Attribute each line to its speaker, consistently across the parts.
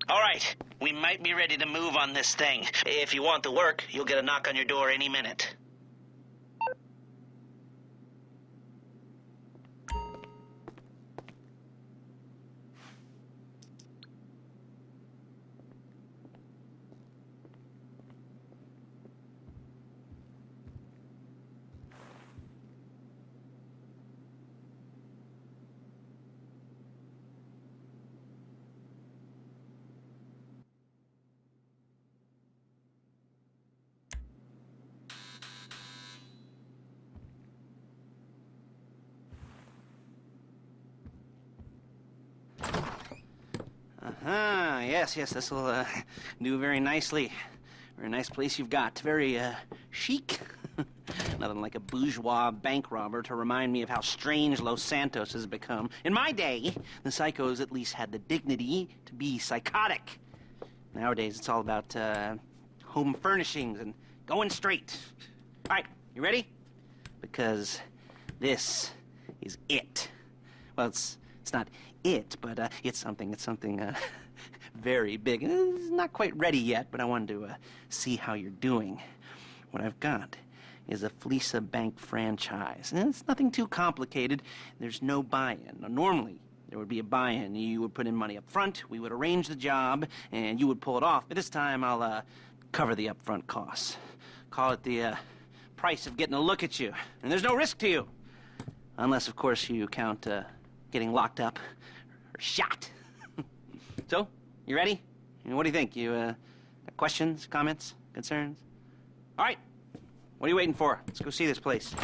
Speaker 1: All right, we might be ready to move on this thing. If you want the work, you'll get a knock on your door any minute. Yes, this will do very nicely. Very nice place you've got. Very chic. Nothing like a bourgeois bank robber to remind me of how strange Los Santos has become. In my day, the psychos at least had the dignity to be psychotic. Nowadays, it's all about home furnishings and going straight. All right, you ready? Because this is it. Well, it's not it, but it's something very big. It's not quite ready yet, but I wanted to see how you're doing. What I've got is a Fleeca bank franchise. And it's nothing too complicated. There's no buy-in. Now, normally, there would be a buy-in. You would put in money up front, we would arrange the job, and you would pull it off. But this time, I'll cover the upfront costs. Call it the price of getting a look at you. And there's no risk to you. Unless, of course, you count getting locked up or shot. So, you ready? What do you think? You got questions, comments, concerns? All right. What are you waiting for? Let's go see this place.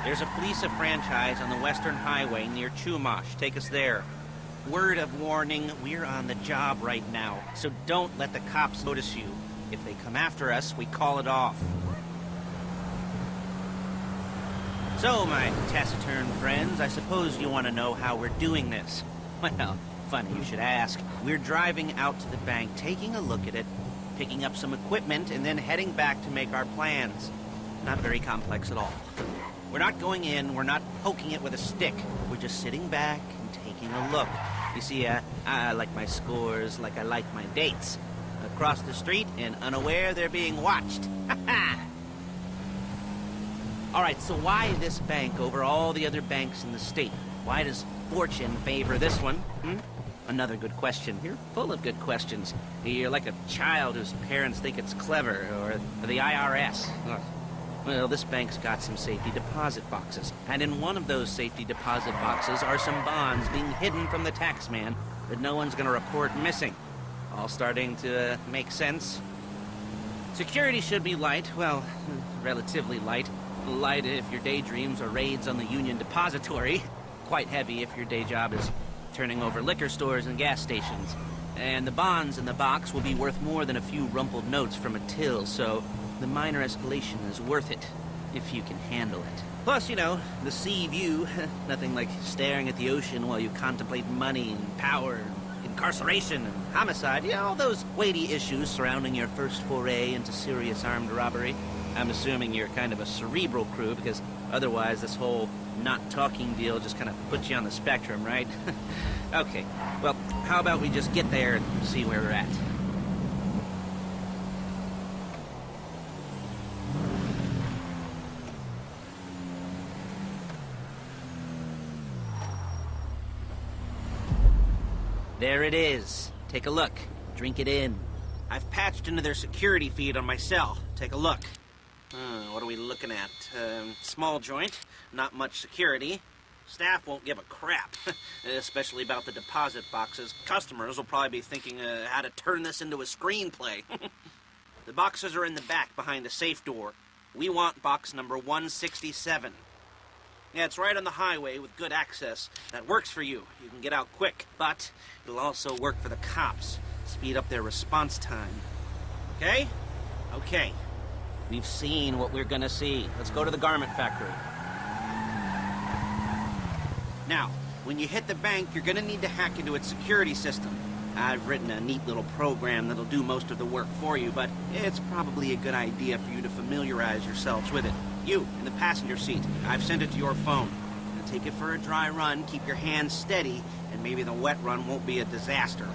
Speaker 1: There's a Fleeca franchise on the Western Highway near Chumash. Take us there. Word of warning, we're on the job right now, so don't let the cops notice you. If they come after us, we call it off. So, my taciturn friends, I suppose you want to know how we're doing this. Well, funny you should ask. We're driving out to the bank, taking a look at it, picking up some equipment, and then heading back to make our plans. Not very complex at all. We're not going in, we're not poking it with a stick. We're just sitting back and taking a look. You see, I like my scores like I like my dates. Across the street and unaware they're being watched. Ha-ha! All right, so why this bank over all the other banks in the state? Why does fortune favor this one? Another good question. You're full of good questions. You're like a child whose parents think it's clever, or the IRS. Well, this bank's got some safety deposit boxes, and in one of those safety deposit boxes are some bonds being hidden from the taxman that no one's gonna report missing. All starting to make sense? Security should be light, well, relatively light. Light if your daydreams are raids on the Union Depository. Quite heavy if your day job is turning over liquor stores and gas stations. And the bonds in the box will be worth more than a few rumpled notes from a till, so the minor escalation is worth it, if you can handle it. Plus, you know, the sea view, nothing like staring at the ocean while you contemplate money and power, and incarceration and homicide, you know, all those weighty issues surrounding your first foray into serious armed robbery. I'm assuming you're kind of a cerebral crew, because otherwise this whole not talking deal just kind of puts you on the spectrum, right? Okay, well, how about we just get there and see where we're at? There it is. Take a look. Drink it in. I've patched into their security feed on my cell. Take a look. What are we looking at? Small joint, not much security. Staff won't give a crap, especially about the deposit boxes. Customers will probably be thinking how to turn this into a screenplay. The boxes are in the back behind the safe door. We want box number 167. Yeah, it's right on the highway with good access. That works for you. You can get out quick, but it'll also work for the cops. Speed up their response time. Okay? Okay. We've seen what we're gonna see. Let's go to the garment factory. Now, when you hit the bank, you're gonna need to hack into its security system. I've written a neat little program that'll do most of the work for you, but it's probably a good idea for you to familiarize yourselves with it. You, in the passenger seat, I've sent it to your phone. Now take it for a dry run, keep your hands steady, and maybe the wet run won't be a disaster.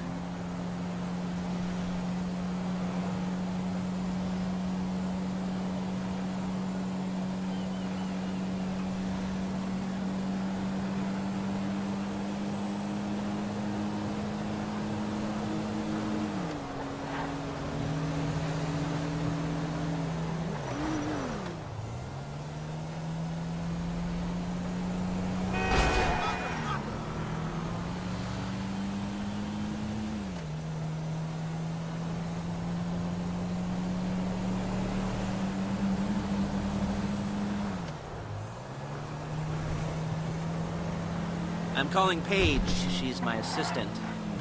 Speaker 1: I'm calling Paige. She's my assistant.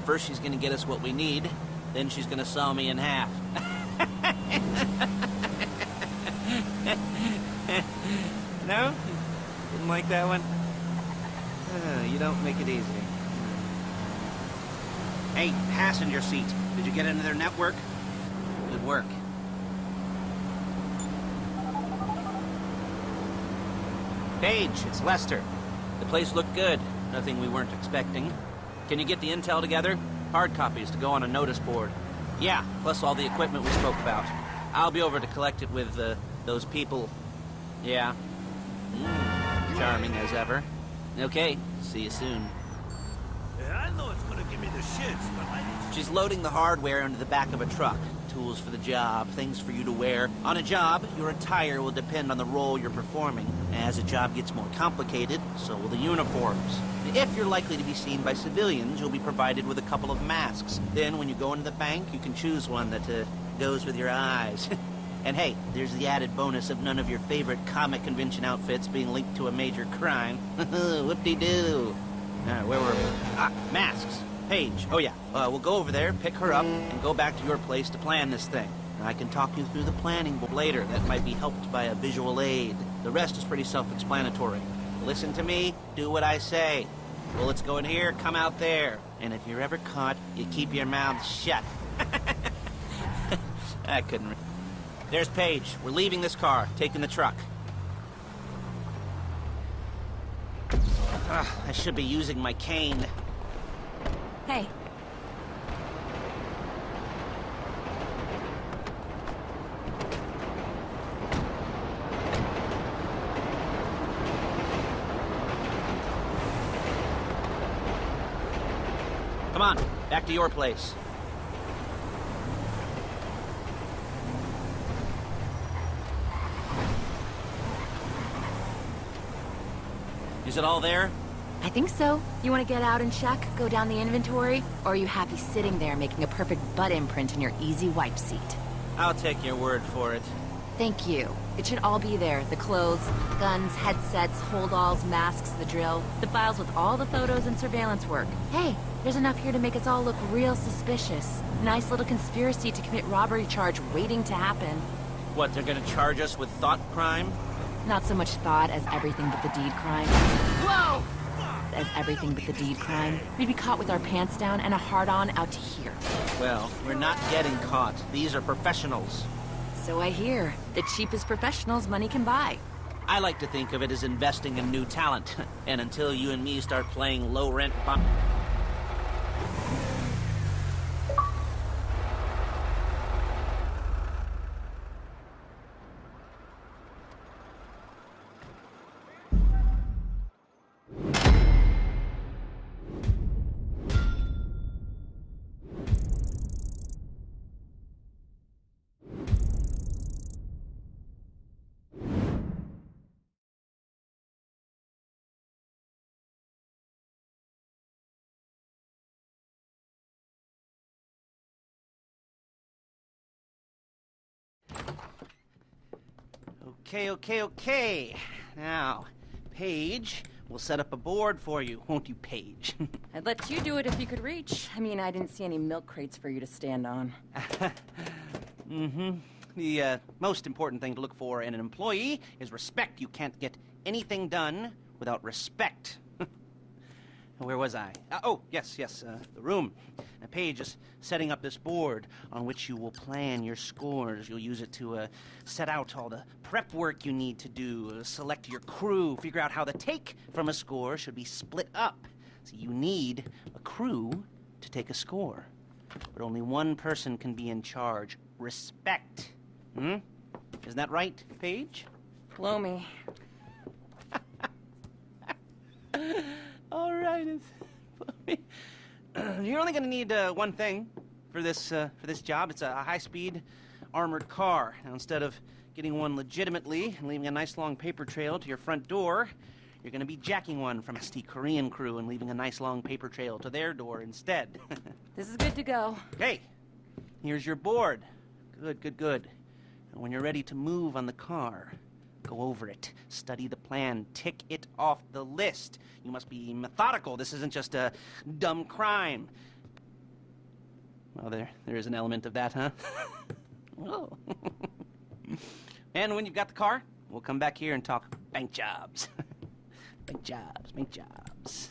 Speaker 1: First she's gonna get us what we need, then she's gonna saw me in half. No? Didn't like that one? You don't make it easy. Hey, passenger seat. Did you get into their network? Good work. Paige, it's Lester. The place looked good. Nothing we weren't expecting. Can you get the intel together? Hard copies to go on a notice board. Yeah, plus all the equipment we spoke about. I'll be over to collect it with, those people. Yeah. Charming as ever. Okay, see you soon.
Speaker 2: Yeah, I know it's gonna give me the shits, but I need...
Speaker 1: She's loading the hardware into the back of a truck. Tools for the job, things for you to wear. On a job, your attire will depend on the role you're performing. As a job gets more complicated, so will the uniforms. If you're likely to be seen by civilians, you'll be provided with a couple of masks. Then, when you go into the bank, you can choose one that goes with your eyes. And hey, there's the added bonus of none of your favorite comic convention outfits being linked to a major crime. Whoop-de-doo. Where were we? Masks. Paige. Oh yeah, we'll go over there, pick her up, and go back to your place to plan this thing. I can talk you through the planning later. That might be helped by a visual aid. The rest is pretty self-explanatory. Listen to me, do what I say. Bullets go in here, come out there. And if you're ever caught, you keep your mouth shut. I couldn't... There's Paige. We're leaving this car, taking the truck. I should be using my cane.
Speaker 3: Hey.
Speaker 1: Come on, back to your place. Is it all there?
Speaker 3: I think so. You want to get out and check, go down the inventory? Or are you happy sitting there making a perfect butt imprint in your easy wipe seat?
Speaker 1: I'll take your word for it.
Speaker 3: Thank you. It should all be there. The clothes, guns, headsets, holdalls, masks, the drill. The files with all the photos and surveillance work. Hey, there's enough here to make us all look real suspicious. Nice little conspiracy to commit robbery charge waiting to happen.
Speaker 1: What, they're gonna charge us with thought crime?
Speaker 3: Not so much thought as everything but the deed crime. Whoa! As everything but the deed crime. We'd be caught with our pants down and a hard-on out to here.
Speaker 1: Well, we're not getting caught. These are professionals.
Speaker 3: So I hear. The cheapest professionals money can buy.
Speaker 1: I like to think of it as investing in new talent. And until you and me start playing low-rent bump... Okay. Now, Paige, we'll set up a board for you, won't you, Paige?
Speaker 3: I'd let you do it if you could reach. I mean, I didn't see any milk crates for you to stand on.
Speaker 1: the most important thing to look for in an employee is respect. You can't get anything done without respect. Where was I? Oh, yes, the room. Paige is setting up this board on which you will plan your scores. You'll use it to set out all the prep work you need to do, select your crew, figure out how the take from a score should be split up. So you need a crew to take a score. But only one person can be in charge. Respect. Isn't that right, Paige?
Speaker 3: Blow me.
Speaker 1: All right. You're only going to need one thing for this job. It's a high-speed armored car. Now, instead of getting one legitimately and leaving a nice long paper trail to your front door, you're going to be jacking one from a steep Korean crew and leaving a nice long paper trail to their door instead.
Speaker 3: This is good to go.
Speaker 1: Okay, here's your board. Good. And when you're ready to move on the car, go over it, study the plan, tick it off the list. You must be methodical. This isn't just a dumb crime. Well, there is an element of that, huh? Oh. And when you've got the car, we'll come back here and talk bank jobs. Bank jobs.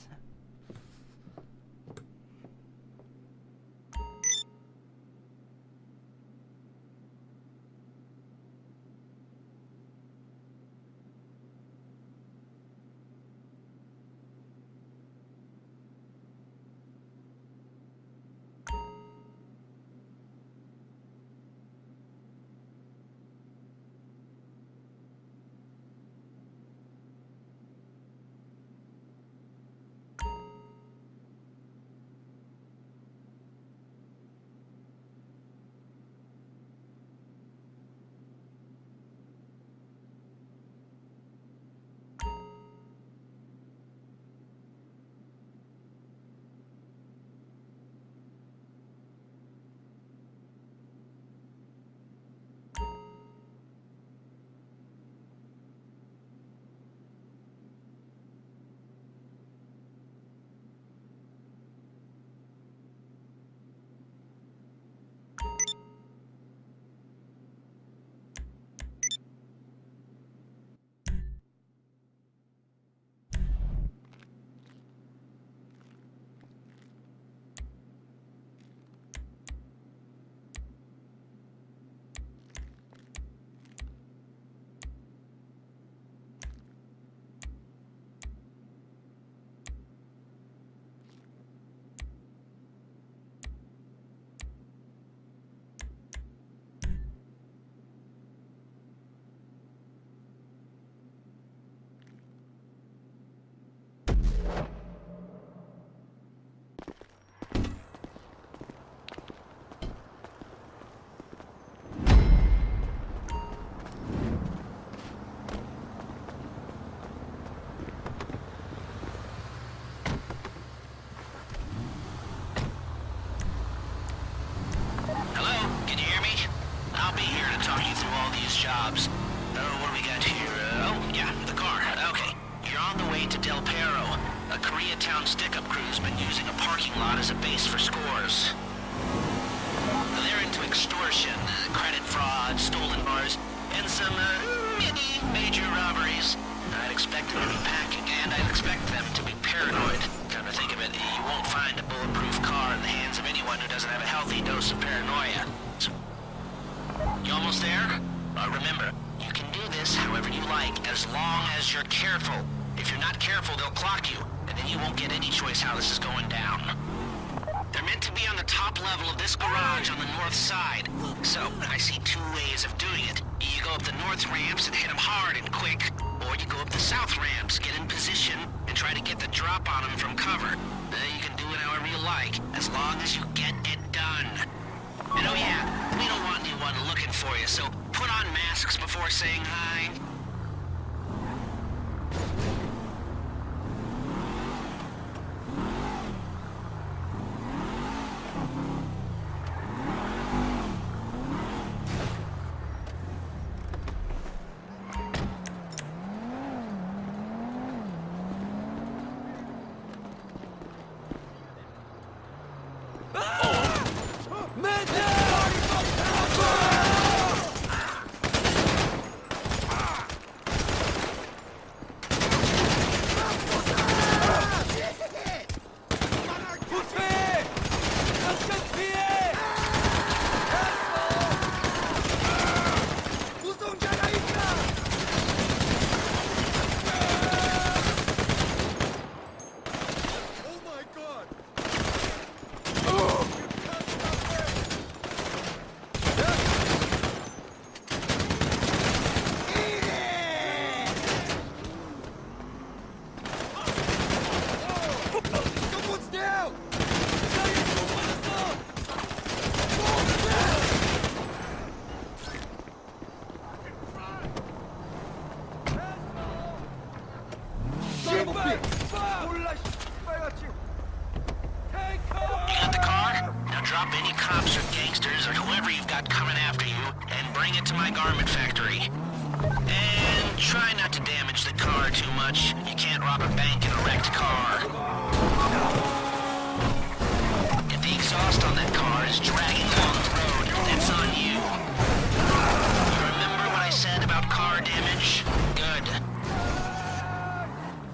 Speaker 1: Jobs. What do we got here? The car. Okay. You're on the way to Del Perro. A Koreatown stick-up crew's been using a parking lot as a base for scores. They're into extortion, credit fraud, stolen cars, and some, many major robberies. I'd expect them to be packing, and I'd expect them to be paranoid. Come to think of it, you won't find a bulletproof car in the hands of anyone who doesn't have a healthy dose of paranoia. So, you almost there? Remember, you can do this however you like, as long as you're careful. If you're not careful, they'll clock you, and then you won't get any choice how this is going down. They're meant to be on the top level of this garage on the north side. So, I see two ways of doing it. You go up the north ramps and hit them hard and quick, or you go up the south ramps, get in position, and try to get the drop on them from cover. You can do it however you like, as long as you get it done. And oh yeah, we don't want anyone looking for you, so put on masks before saying hi. any cops or gangsters or whoever you've got coming after you and bring it to my garment factory. And try not to damage the car too much. You can't rob a bank in a wrecked car. If the exhaust on that car is dragging along the road, that's on you. You remember what I said about car damage? Good.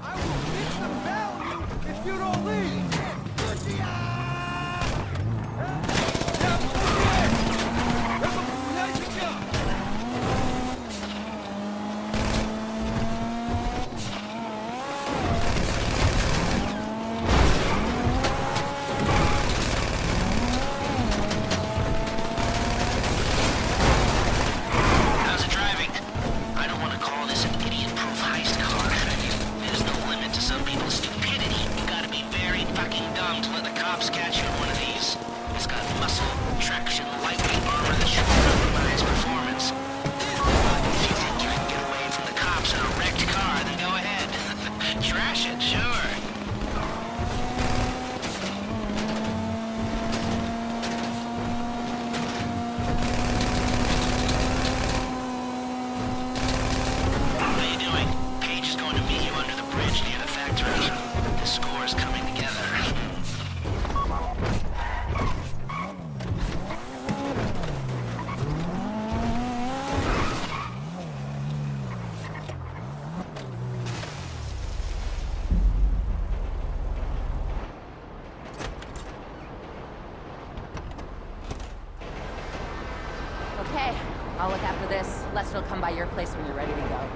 Speaker 2: I will get the value if you don't leave!
Speaker 1: How's it driving? I don't want to call this an idiot-proof heist car. There's no limit to some people's stupidity. You gotta be very fucking dumb to let the cops catch you in one of these. It's got muscle, traction, lightweight armor that should compromise performance. If you think you can get away from the cops in a wrecked car, then go ahead. Trash it, sure. How you doing? Paige is going to meet you under the bridge near the factory. The score's coming together.
Speaker 3: Okay, I'll look after this. Lester will come by your place when you're ready to go.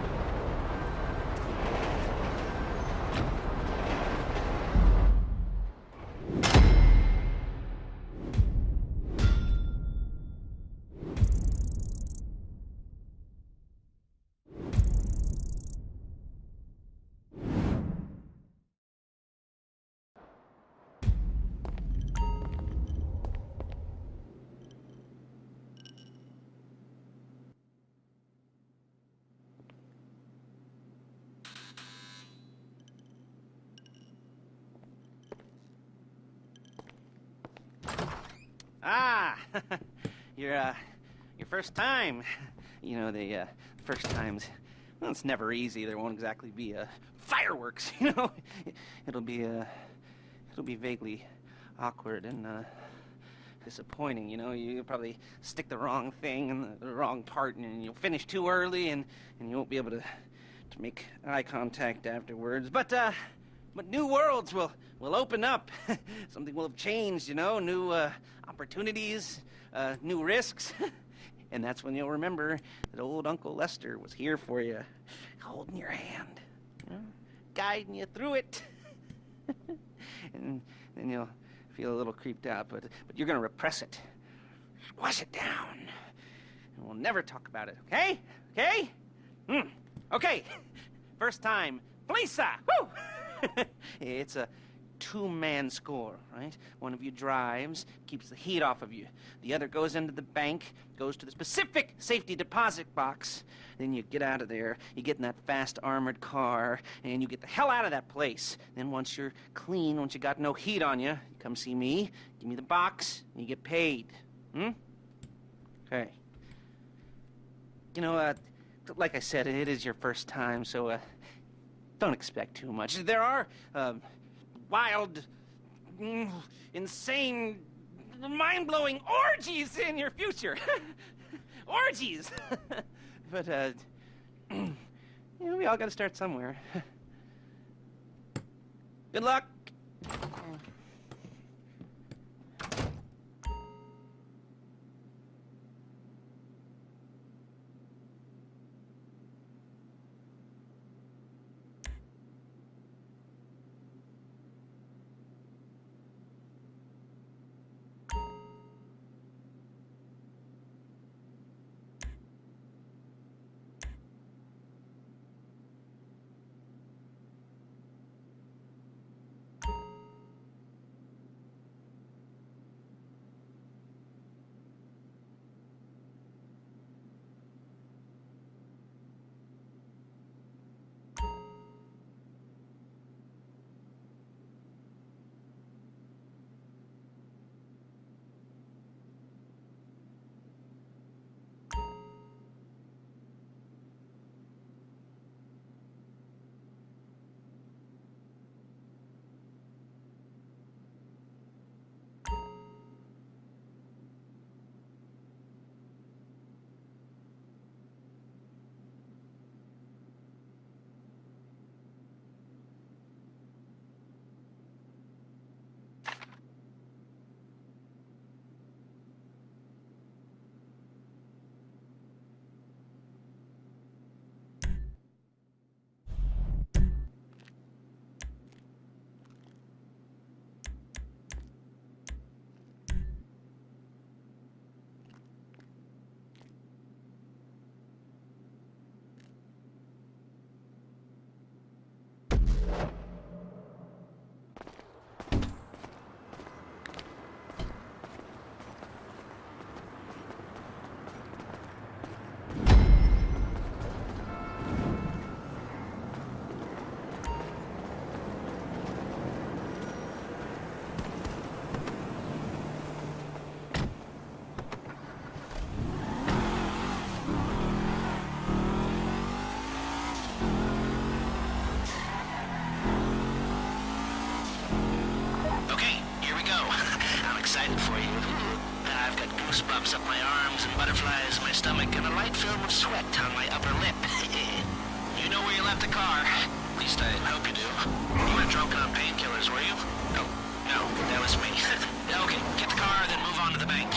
Speaker 1: Ah, your first time. You know, the first times, well, it's never easy. There won't exactly be fireworks, you know. It'll be vaguely awkward and disappointing, you know. You'll probably stick the wrong thing in the wrong part, and you'll finish too early, and you won't be able to make eye contact afterwards. But new worlds will open up. Something will have changed, you know. New opportunities, new risks. And that's when you'll remember that old Uncle Lester was here for you, holding your hand, you know, guiding you through it. And then you'll feel a little creeped out, but you're gonna repress it, squash it down, and we'll never talk about it. Okay? Okay? Okay. First time, Fleeca. Woo! It's a two-man score, right? One of you drives, keeps the heat off of you. The other goes into the bank, goes to the specific safety deposit box. Then you get out of there, you get in that fast armored car, and you get the hell out of that place. Then once you're clean, once you got no heat on you, come see me, give me the box, and you get paid. Okay. You know, like I said, it is your first time, so don't expect too much. There are wild, insane, mind-blowing orgies in your future. Orgies! But, you know, we all gotta start somewhere. Good luck!
Speaker 4: goosebumps up my arms and butterflies in my stomach and a light film of sweat on my upper lip. You know where you left the car. At least I hope you do. You weren't drunk on painkillers, were you? No, that was me. Okay, get the car, then move on to the bank.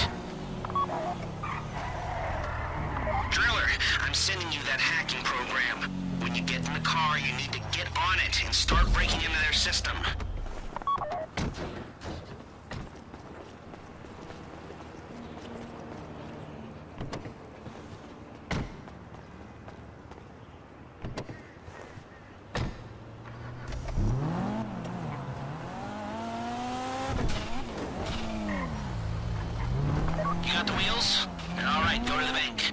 Speaker 4: Driller, I'm sending you that hacking program. When you get in the car, you need to get on it and start breaking into their system. You got the wheels? All right, go to the bank.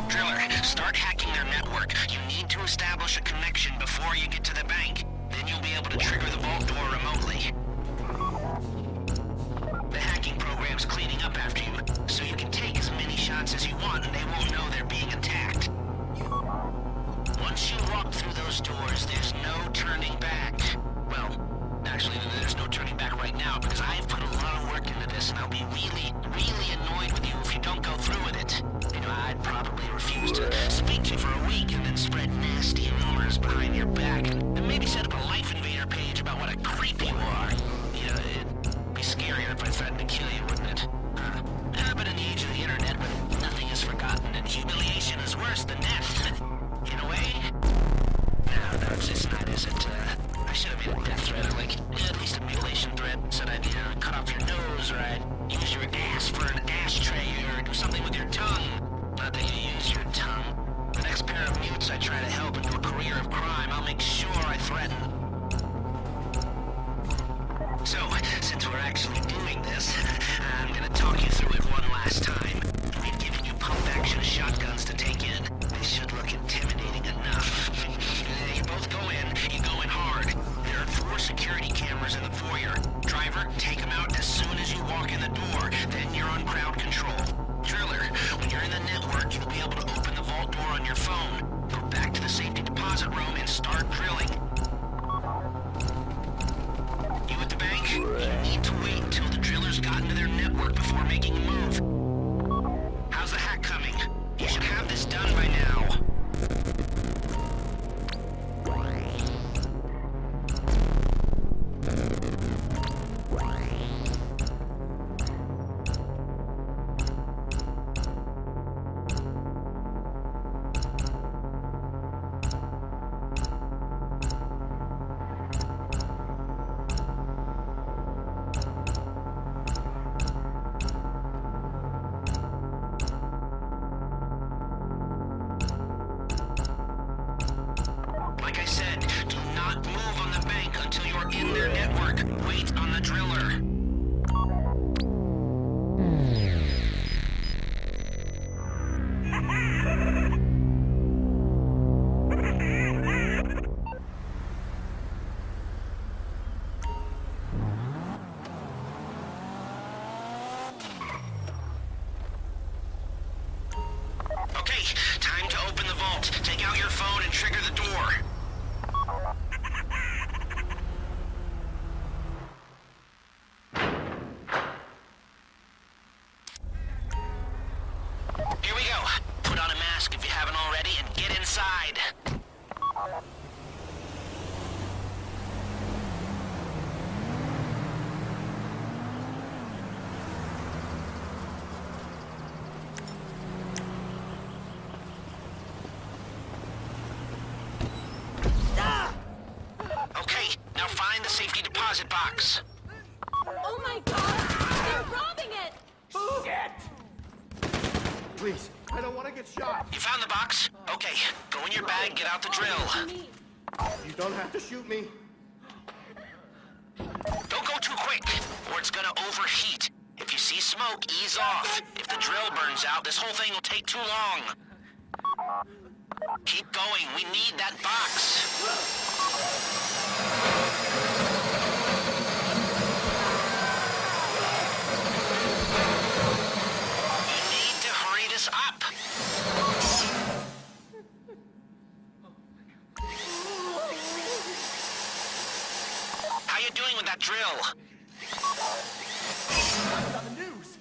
Speaker 4: Driller, start hacking their network. You need to establish a connection before you get to the bank. Then you'll be able to trigger the vault door remotely. The hacking program's cleaning up after you, so you can take as many shots as you want and they won't know they're being attacked. Once you walk through those doors, there's no turning back. Well, actually, there's no turning back right now because I've put a lot of work into this and I'll be really, really annoyed with you if you don't go through with it. You know, I'd probably refuse to speak to you for a week and then spread nasty rumors behind your back and maybe set up a Life Invader page about what a creep you are. You know, it'd be scarier if I threatened to kill you, wouldn't it? But in the age of the internet, when nothing is forgotten and humiliation is worse than death, in a way. No, it's not, is it? I should have made a death threat, or like, at least a mutilation threat. Said I'd, cut off your nose, or I'd use your ass for an ashtray, or do something with your tongue. Not that you use your tongue. The next pair of mutes I try to help into a career of crime, I'll make sure I threaten. So, since we're actually doing this, I'm gonna talk you through it one last time. We've given you pump-action shotguns to take in. They should look intimidating enough. You both go in, you go in hard. There are 4 security cameras in the foyer. Driver, take them out as soon as you walk in the door, then you're on crowd control. Driller, when you're in the network, you'll be able to open the vault door on your phone. Go back to the safety deposit room and start drilling. You at the bank? You need to wait until the drillers got into their network before making a move. How's the hack coming? You should have this done by now. Like I said, do not move on the bank until you're in their network. Wait on the driller. Okay, time to open the vault. Take out your phone and trigger the door. Here we go. Put on a mask if you haven't already and get inside. Okay, now find the safety deposit box.
Speaker 3: Oh my god! They're robbing it!
Speaker 5: Please, I don't want to get shot.
Speaker 4: You found the box? Okay, go in your bag, get out the drill.
Speaker 5: You don't have to shoot me.
Speaker 4: Don't go too quick, or it's gonna overheat. If you see smoke, ease off. If the drill burns out, this whole thing will take too long. Keep going, we need that box. You need to hurry this up. How you doing with that drill?
Speaker 5: On the news.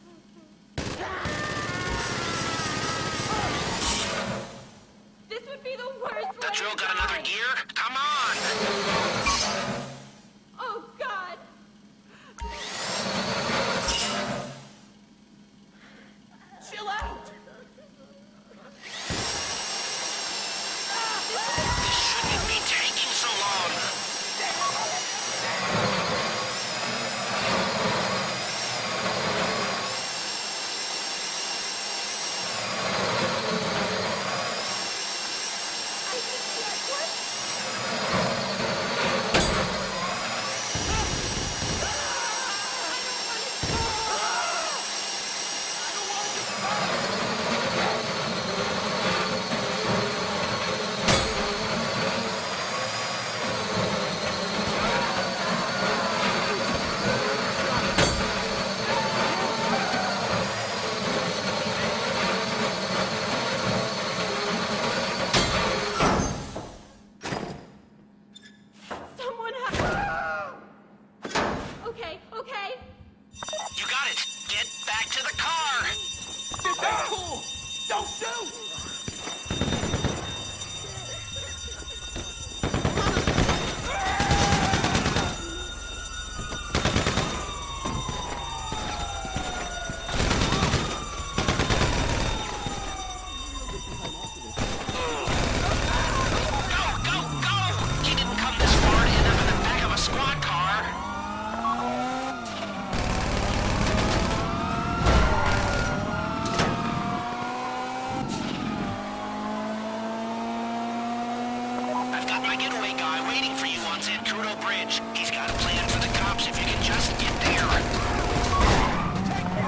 Speaker 4: waiting for you on Zancudo Bridge. He's got a plan for the cops if you can just get there.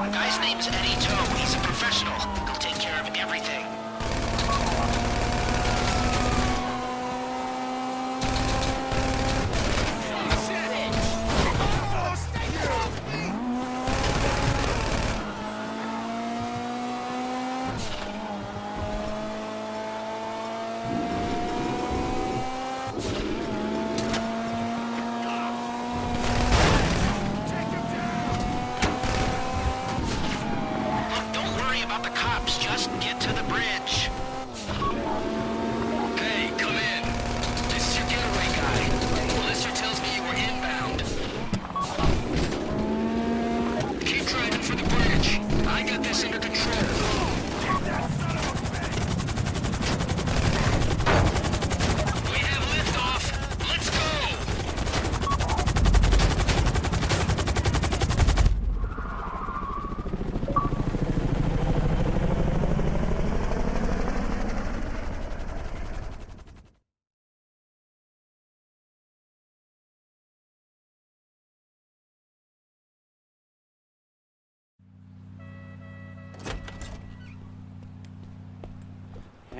Speaker 4: The guy's name's Eddie Toe. He's a professional. He'll take care of everything. Just get to the bridge. Hey, come in. This is your getaway guy. Melissa tells me you were inbound. Keep driving for the bridge. I got this under control. We have liftoff. Let's go.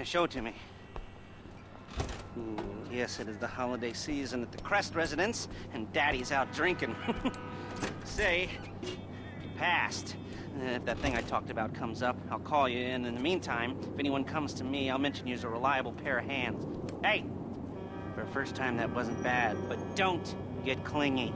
Speaker 1: Show it to me. Yes, it is the holiday season at the Crest residence, and Daddy's out drinking. Say, passed. If that thing I talked about comes up, I'll call you, and in the meantime, if anyone comes to me, I'll mention you as a reliable pair of hands. Hey, for a first time, that wasn't bad, but don't get clingy.